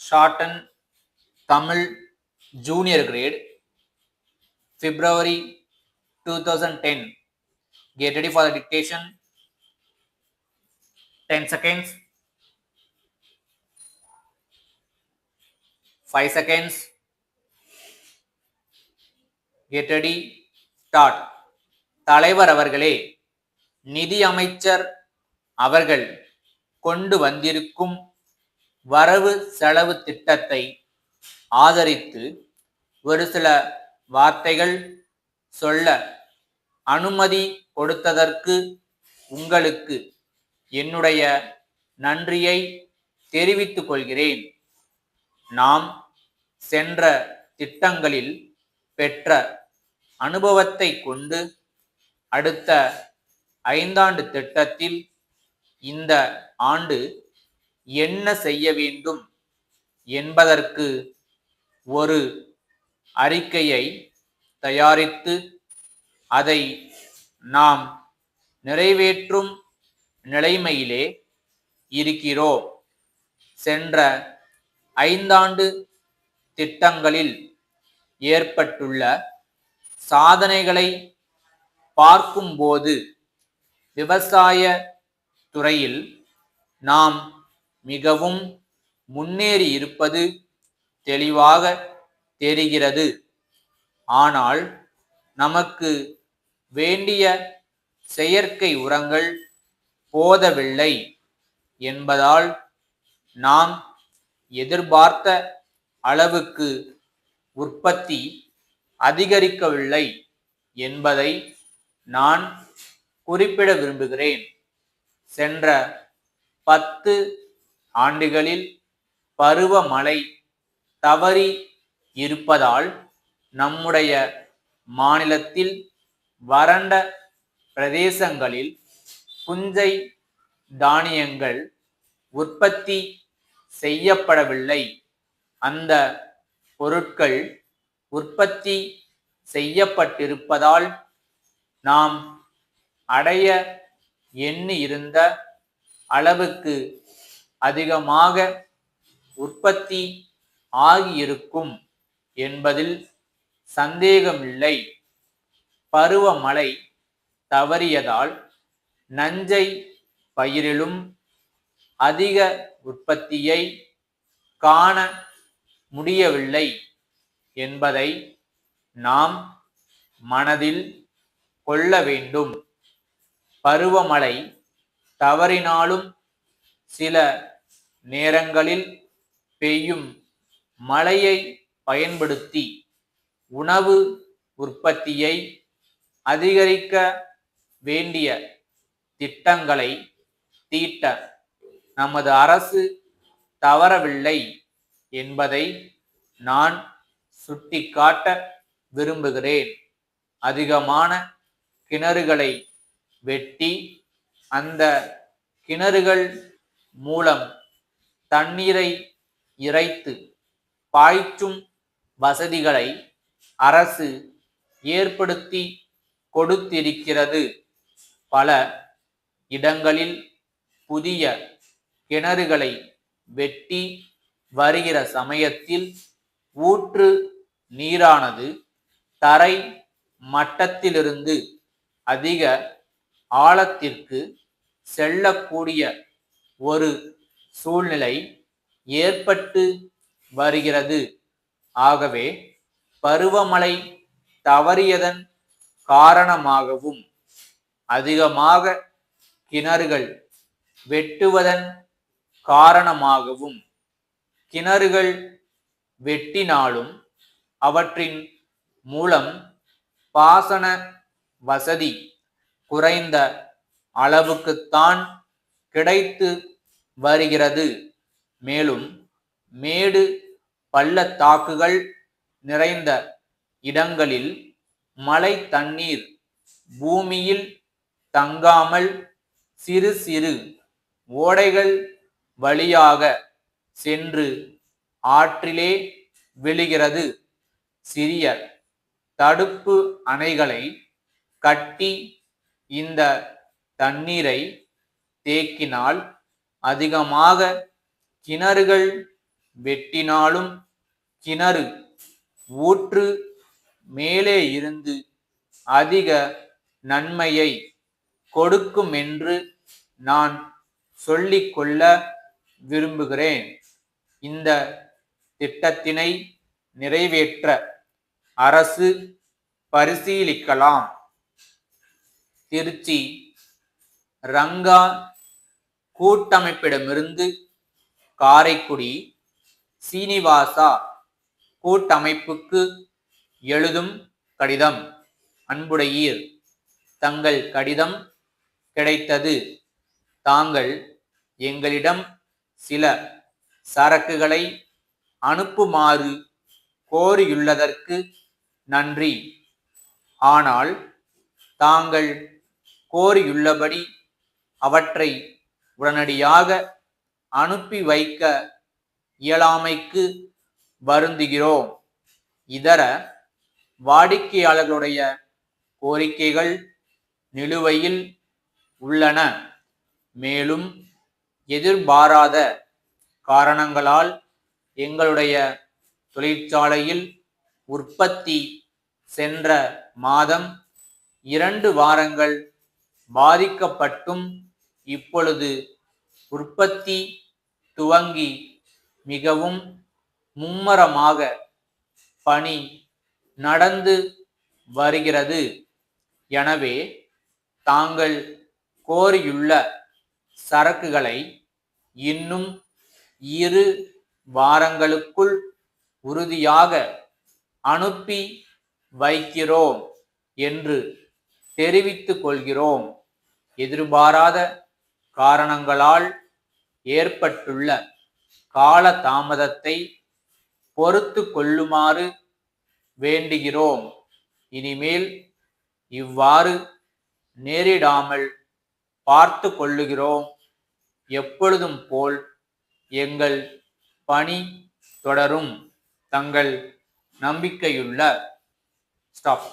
Shorten Tamil Junior Grade, February 2010. Get ready for the dictation. 10 seconds. 5 seconds. Get ready. Start. தலைவர் அவர்களே, நிதி அமைச்சர் அவர்கள் கொண்டு வந்திருக்கும் வரவு செலவு திட்டத்தை ஆதரித்து ஒரு சில வார்த்தைகள் சொல்ல அனுமதி கொடுத்ததற்கு உங்களுக்கு என்னுடைய நன்றியை தெரிவித்துக் கொள்கிறேன். நாம் சென்ற திட்டங்களில் பெற்ற அனுபவத்தை கொண்டு அடுத்த 5 ஆண்டு திட்டத்தில் இந்த ஆண்டு என்ன செய்ய வேண்டும் என்பதற்கு ஒரு அறிக்கையை தயாரித்து அதை நாம் நிறைவேற்றும் நிலைமையிலே இருக்கிறோம். சென்ற 5 ஆண்டு திட்டங்களில் ஏற்பட்டுள்ள சாதனைகளை பார்க்கும்போது விவசாய துறையில் நாம் மிகவும் முன்னேறி இருப்பது தெளிவாக தெரிகிறது. ஆனால் நமக்கு வேண்டிய செயற்கை உரங்கள் போதவில்லை என்பதால் நாம் எதிர்பார்த்த அளவுக்கு உற்பத்தி அதிகரிக்கவில்லை என்பதை நான் குறிப்பிட விரும்புகிறேன். சென்ற 10 ஆண்டுகளில் பருவமழை தவறி இருப்பதால் நம்முடைய மாநிலத்தில் வறண்ட பிரதேசங்களில் புஞ்சை தானியங்கள் உற்பத்தி செய்யப்படவில்லை. அந்த பொருட்கள் உற்பத்தி செய்யப்பட்டிருப்பதால் நாம் அடைய எண்ணி இருந்த அளவுக்கு அதிகமாக உற்பத்தி ஆகியிருக்கும் என்பதில் சந்தேகமில்லை. பருவமழை தவறியதால் நஞ்சை பயிரிலும் அதிக உற்பத்தியை காண முடியவில்லை என்பதை நாம் மனதில் கொள்ள வேண்டும். பருவமழை தவறினாலும் சில நேரங்களில் பெய்யும் மழையை பயன்படுத்தி உணவு உற்பத்தியை அதிகரிக்க வேண்டிய திட்டங்களை தீட்ட நமது அரசு தவறவில்லை என்பதை நான் சுட்டிக்காட்ட விரும்புகிறேன். அதிகமான கிணறுகளை வெட்டி அந்த கிணறுகள் மூலம் தண்ணீரை இறைத்து பாய்ச்சும் வசதிகளை அரசு ஏற்படுத்தி கொடுத்திருக்கிறது. பல இடங்களில் புதிய கிணறுகளை வெட்டி வருகிற சமயத்தில் ஊற்று நீரானது தரை மட்டத்திலிருந்து அதிக ஆழத்திற்கு செல்லக்கூடிய ஒரு சூழ்நிலை ஏற்பட்டு வருகிறது. ஆகவே பருவமழை தவறியதன் காரணமாகவும் அதிகமாக கிணறுகள் வெட்டுவதன் காரணமாகவும் கிணறுகள் வெட்டினாலும் அவற்றின் மூலம் பாசன வசதி குறைந்த அளவுக்குத்தான் கிடைத்து வருகிறது. மேலும் மேடு பள்ளத்தாக்குகள் நிறைந்த இடங்களில் மழை தண்ணீர் பூமியில் தங்காமல் சிறு சிறு ஓடைகள் வழியாக சென்று ஆற்றிலே விழுகிறது. சிறிய தடுப்பு அணைகளை கட்டி இந்த தண்ணீரை தேக்கினால் அதிகமாக கிணறுகள் வெட்டினாலும் கிணறு ஊற்று மேலே இருந்து அதிக நன்மையை கொடுக்கும் என்று நான் சொல்லிக்கொள்ள விரும்புகிறேன். இந்த திட்டத்தினை நிறைவேற்ற அரசு பரிசீலிக்கலாம். திருச்சி ரங்கா கூட்டமைப்பிடமிருந்து காரைக்குடி சீனிவாசா கூட்டமைப்புக்கு எழுதும் கடிதம். அன்புடையீர், தங்கள் கடிதம் கிடைத்தது. தாங்கள் எங்களிடம் சில சரக்குகளை அனுப்புமாறு கோரியுள்ளதற்கு நன்றி. ஆனால் தாங்கள் கோரியுள்ளபடி அவற்றை உடனடியாக அனுப்பி வைக்க இயலாமைக்கு வருந்துகிறோம். இதர வாடிக்கையாளர்களுடைய கோரிக்கைகள் நிலுவையில் உள்ளன. மேலும் எதிர்பாராத காரணங்களால் எங்களுடைய தொழிற்சாலையில் உற்பத்தி சென்ற மாதம் 2 வாரங்கள் பாதிக்கப்பட்டும் இப்பொழுது உற்பத்தி துவங்கி மிகவும் மும்மரமாக பணி நடந்து வருகிறது. எனவே தாங்கள் கோரியுள்ள சரக்குகளை இன்னும் 2 வாரங்களுக்குள் உறுதியாக அனுப்பி வைக்கிறோம் என்று தெரிவித்துக் கொள்கிறோம். எதிர்பாராத காரணங்களால் ஏற்பட்டுள்ள கால தாமதத்தை பொறுத்து கொள்ளுமாறு வேண்டுகிறோம். இனிமேல் இவ்வாறு நேரிடாமல் பார்த்து கொள்ளுகிறோம். எப்பொழுதும் போல் எங்கள் பணி தொடரும். தங்கள் நம்பிக்கையுள்ள ஸ்டாஃப்.